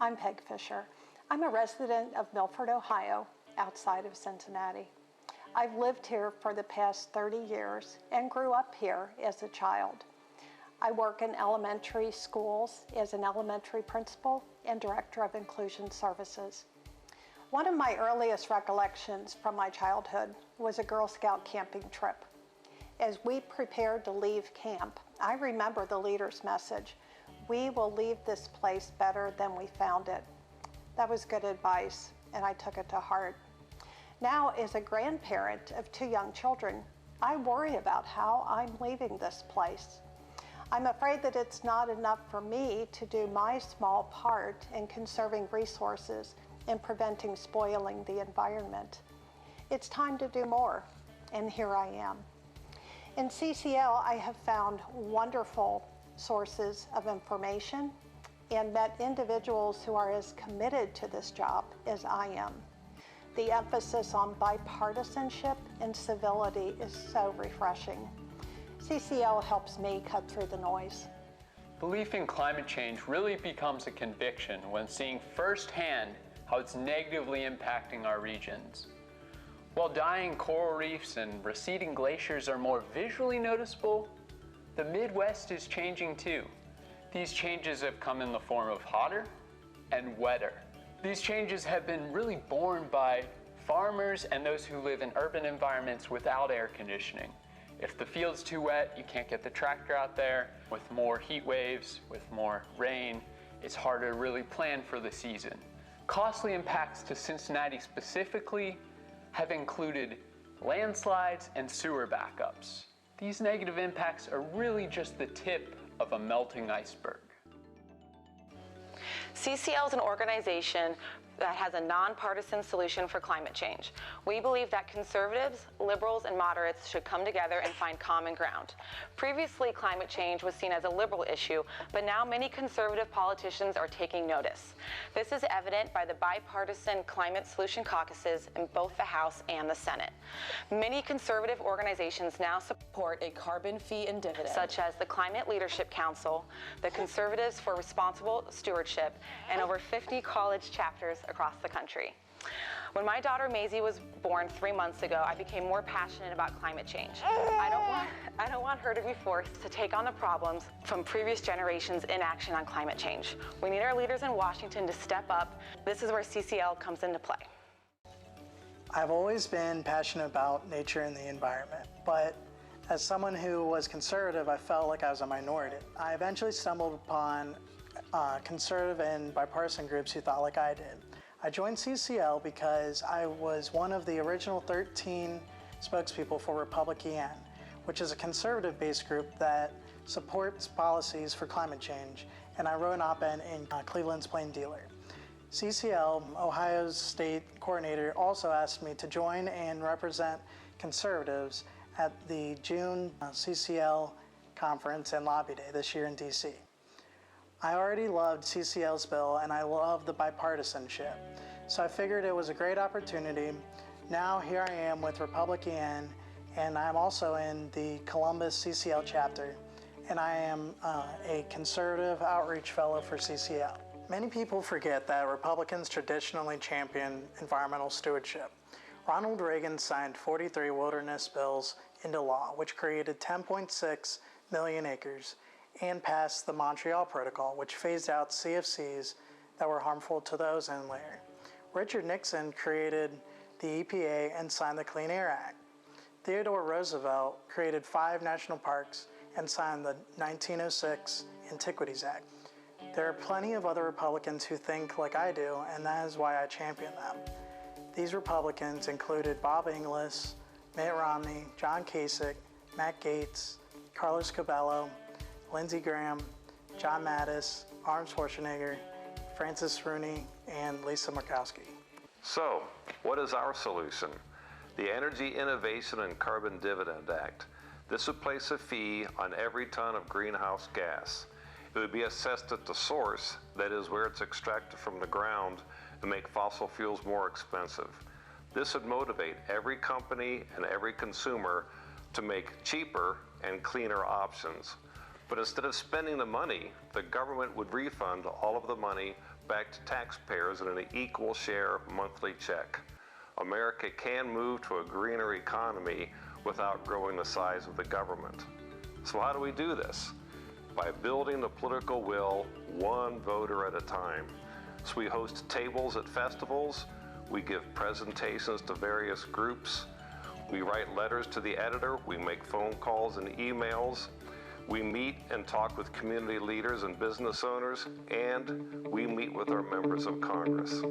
I'm Peg Fisher. I'm a resident of Milford, Ohio, outside of Cincinnati. I've lived here for the past 30 years and grew up here as a child. I work in elementary schools as an elementary principal and director of inclusion services. One of my earliest recollections from my childhood was a Girl Scout camping trip. As we prepared to leave camp, I remember the leader's message, "We will leave this place better than we found it." That was good advice, and I took it to heart. Now, as a grandparent of 2 young children, I worry about how I'm leaving this place. I'm afraid that it's not enough for me to do my small part in conserving resources and preventing spoiling the environment. It's time to do more, and here I am. In CCL, I have found wonderful sources of information and met individuals who are as committed to this job as I am. The emphasis on bipartisanship and civility is so refreshing. CCL helps me cut through the noise. Belief in climate change really becomes a conviction when seeing firsthand how it's negatively impacting our regions. While dying coral reefs and receding glaciers are more visually noticeable, the Midwest is changing too. These changes have come in the form of hotter and wetter. These changes have been really borne by farmers and those who live in urban environments without air conditioning. If the field's too wet, you can't get the tractor out there. With more heat waves, with more rain, it's harder to really plan for the season. Costly impacts to Cincinnati specifically have included landslides and sewer backups. These negative impacts are really just the tip of a melting iceberg. CCL is an organization that has a nonpartisan solution for climate change. We believe that conservatives, liberals, and moderates should come together and find common ground. Previously, climate change was seen as a liberal issue, but now many conservative politicians are taking notice. This is evident by the bipartisan climate solution caucuses in both the House and the Senate. Many conservative organizations now support a carbon fee and dividend, such as the Climate Leadership Council, the Conservatives for Responsible Stewardship, and over 50 college chapters across the country. When my daughter Maisie was born 3 months ago, I became more passionate about climate change. I don't want her to be forced to take on the problems from previous generations' inaction on climate change. We need our leaders in Washington to step up. This is where CCL comes into play. I've always been passionate about nature and the environment, but as someone who was conservative, I felt like I was a minority. I eventually stumbled upon conservative and bipartisan groups who thought like I did. I joined CCL because I was one of the original 13 spokespeople for Republican, which is a conservative-based group that supports policies for climate change, and I wrote an op-ed in Cleveland's Plain Dealer. CCL, Ohio's state coordinator, also asked me to join and represent conservatives at the June CCL conference and lobby day this year in DC. I already loved CCL's bill and I love the bipartisanship, so I figured it was a great opportunity. Now here I am with Republican, and I'm also in the Columbus CCL chapter, and I am a conservative outreach fellow for CCL. Many people forget that Republicans traditionally champion environmental stewardship. Ronald Reagan signed 43 wilderness bills into law, which created 10.6 million acres, and passed the Montreal Protocol, which phased out CFCs that were harmful to the ozone layer. Richard Nixon created the EPA and signed the Clean Air Act. Theodore Roosevelt created 5 national parks and signed the 1906 Antiquities Act. There are plenty of other Republicans who think like I do, and that is why I champion them. These Republicans included Bob Inglis, Mitt Romney, John Kasich, Matt Gaetz, Carlos Cabello, Lindsey Graham, John Mattis, Arnold Schwarzenegger, Francis Rooney, and Lisa Murkowski. So, what is our solution? The Energy Innovation and Carbon Dividend Act. This would place a fee on every ton of greenhouse gas. It would be assessed at the source, that is where it's extracted from the ground, and make fossil fuels more expensive. This would motivate every company and every consumer to make cheaper and cleaner options. But instead of spending the money, the government would refund all of the money back to taxpayers in an equal share monthly check. America can move to a greener economy without growing the size of the government. So how do we do this? By building the political will one voter at a time. So we host tables at festivals, we give presentations to various groups, we write letters to the editor, we make phone calls and emails, we meet and talk with community leaders and business owners, and we meet with our members of Congress.